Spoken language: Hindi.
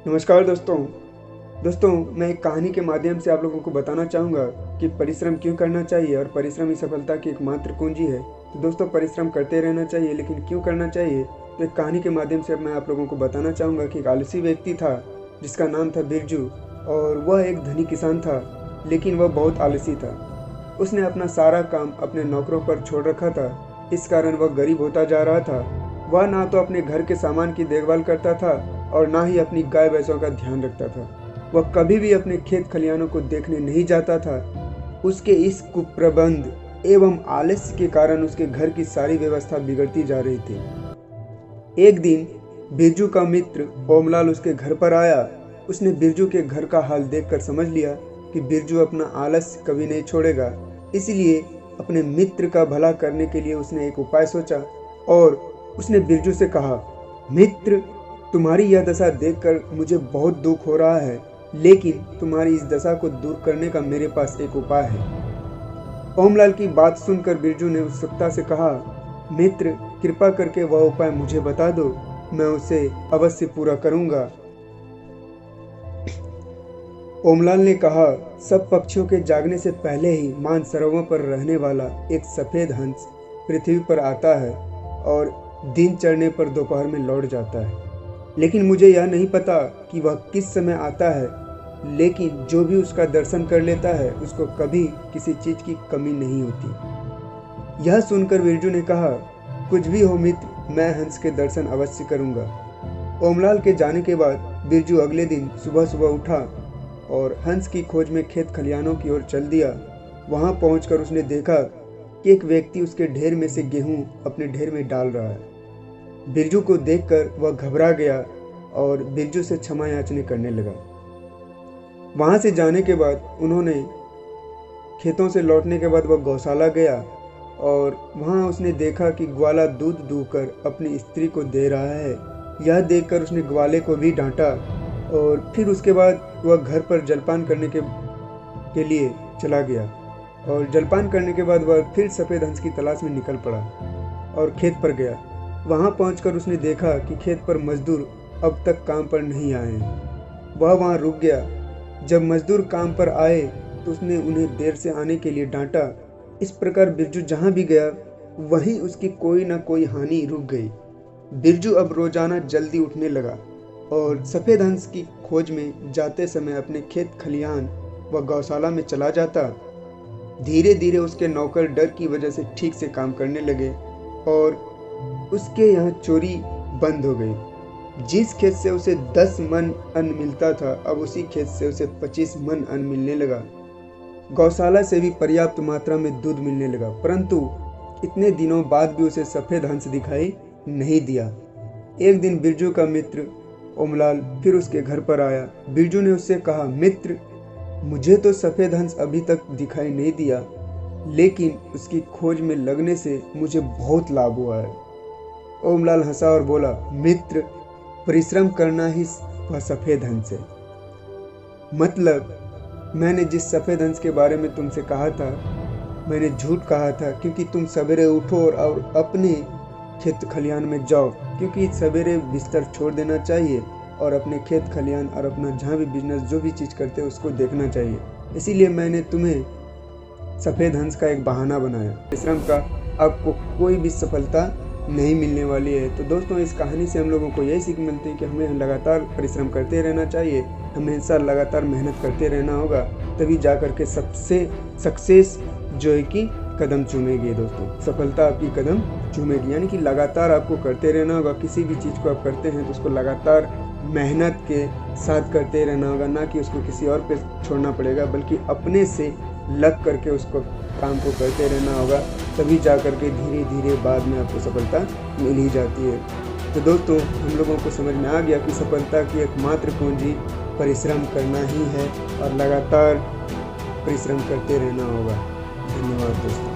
नमस्कार दोस्तों मैं एक कहानी के माध्यम से आप लोगों को बताना चाहूँगा कि परिश्रम क्यों करना चाहिए और परिश्रम ही सफलता की एकमात्र कुंजी है। तो दोस्तों, परिश्रम करते रहना चाहिए, लेकिन क्यों करना चाहिए? तो एक कहानी के माध्यम से मैं आप लोगों को बताना चाहूँगा कि एक आलसी व्यक्ति था जिसका नाम था बिरजू, और वह एक धनी किसान था, लेकिन वह बहुत आलसी था। उसने अपना सारा काम अपने नौकरों पर छोड़ रखा था। इस कारण वह गरीब होता जा रहा था। वह ना तो अपने घर के सामान की देखभाल करता था और ना ही अपनी गाय भैंसों का ध्यान रखता था। वह कभी भी अपने खेत खलिहानों को देखने नहीं जाता था। उसके इस कुप्रबंध एवं आलस्य के कारण उसके घर की सारी व्यवस्था बिगड़ती जा रही थी। एक दिन बिरजू का मित्र ओमलाल उसके घर पर आया। उसने बिरजू के घर का हाल देखकर समझ लिया कि बिरजू अपना आलस्य कभी नहीं छोड़ेगा। इसलिए अपने मित्र का भला करने के लिए उसने एक उपाय सोचा और उसने बिरजू से कहा, मित्र, तुम्हारी यह दशा देखकर मुझे बहुत दुख हो रहा है, लेकिन तुम्हारी इस दशा को दूर करने का मेरे पास एक उपाय है। ओमलाल की बात सुनकर बिरजू ने उत्सुकता से कहा, मित्र, कृपा करके वह उपाय मुझे बता दो, मैं उसे अवश्य पूरा करूंगा। ओमलाल ने कहा, सब पक्षियों के जागने से पहले ही मानसरोवर पर रहने वाला एक सफेद हंस पृथ्वी पर आता है और दिन चढ़ने पर दोपहर में लौट जाता है। लेकिन मुझे यह नहीं पता कि वह किस समय आता है, लेकिन जो भी उसका दर्शन कर लेता है उसको कभी किसी चीज की कमी नहीं होती। यह सुनकर बिरजू ने कहा, कुछ भी हो मित्र, मैं हंस के दर्शन अवश्य करूंगा। ओमलाल के जाने के बाद बिरजू अगले दिन सुबह सुबह उठा और हंस की खोज में खेत खलिहानों की ओर चल दिया। वहां पहुंचकर उसने देखा कि एक व्यक्ति उसके ढेर में से गेहूं अपने ढेर में डाल रहा है। बिरजू को देखकर वह घबरा गया और बिरजू से क्षमा याचना करने लगा। वहां से जाने के बाद उन्होंने खेतों से लौटने के बाद वह गौशाला गया और वहां उसने देखा कि ग्वाला दूध दूहकर अपनी स्त्री को दे रहा है। यह देखकर उसने ग्वाले को भी डांटा और फिर उसके बाद वह घर पर जलपान करने के लिए चला गया। और जलपान करने के बाद वह फिर सफ़ेद हंस की तलाश में निकल पड़ा और खेत पर गया। वहां पहुंचकर उसने देखा कि खेत पर मजदूर अब तक काम पर नहीं आए हैं। वह वहां रुक गया। जब मजदूर काम पर आए तो उसने उन्हें देर से आने के लिए डांटा। इस प्रकार बिरजू जहां भी गया वहीं उसकी कोई ना कोई हानि रुक गई। बिरजू अब रोजाना जल्दी उठने लगा और सफ़ेद हंस की खोज में जाते समय अपने खेत खलिहान व गौशाला में चला जाता। धीरे धीरे उसके नौकर डर की वजह से ठीक से काम करने लगे और उसके यहाँ चोरी बंद हो गई। जिस खेत से उसे 10 मन अन्न मिलता था, अब उसी खेत से उसे 25 मन अन्न मिलने लगा। गौशाला से भी पर्याप्त मात्रा में दूध मिलने लगा, परंतु इतने दिनों बाद भी उसे सफ़ेद हंस दिखाई नहीं दिया। एक दिन बिरजू का मित्र ओमलाल फिर उसके घर पर आया। बिरजू ने उससे कहा, मित्र, मुझे तो सफ़ेद हंस अभी तक दिखाई नहीं दिया, लेकिन उसकी खोज में लगने से मुझे बहुत लाभ हुआ है। ओमलाल हंसा और बोला, मित्र, परिश्रम करना ही वह सफ़ेद हंस है। मतलब मैंने जिस सफ़ेद हंस के बारे में तुमसे कहा था, मैंने झूठ कहा था, क्योंकि तुम सवेरे उठो और अपने खेत खलिहान में जाओ, क्योंकि सवेरे बिस्तर छोड़ देना चाहिए और अपने खेत खलिहान और अपना जहाँ भी बिजनेस जो भी चीज़ करते हैं उसको देखना चाहिए। इसीलिए मैंने तुम्हें सफ़ेद हंस का एक बहाना बनाया। परिश्रम का आपको कोई भी सफलता नहीं मिलने वाली है। तो दोस्तों, इस कहानी से हम लोगों को यही सीख मिलती है कि हमें लगातार परिश्रम करते रहना चाहिए। हमेशा लगातार मेहनत करते रहना होगा, तभी जा कर के सबसे सक्सेस जो है कि कदम चूमेगी। दोस्तों, सफलता आपकी कदम चूमेगी, यानी कि लगातार आपको करते रहना होगा। किसी भी चीज़ को आप करते हैं तो उसको लगातार मेहनत के साथ करते रहना होगा, ना कि उसको किसी और पे छोड़ना पड़ेगा, बल्कि अपने से लग करके उसको काम को करते रहना होगा। तभी जा कर के धीरे धीरे बाद में आपको सफलता मिल ही जाती है। तो दोस्तों, हम लोगों को समझ में आ गया कि सफलता की एकमात्र पूंजी परिश्रम करना ही है और लगातार परिश्रम करते रहना होगा। धन्यवाद दोस्तों।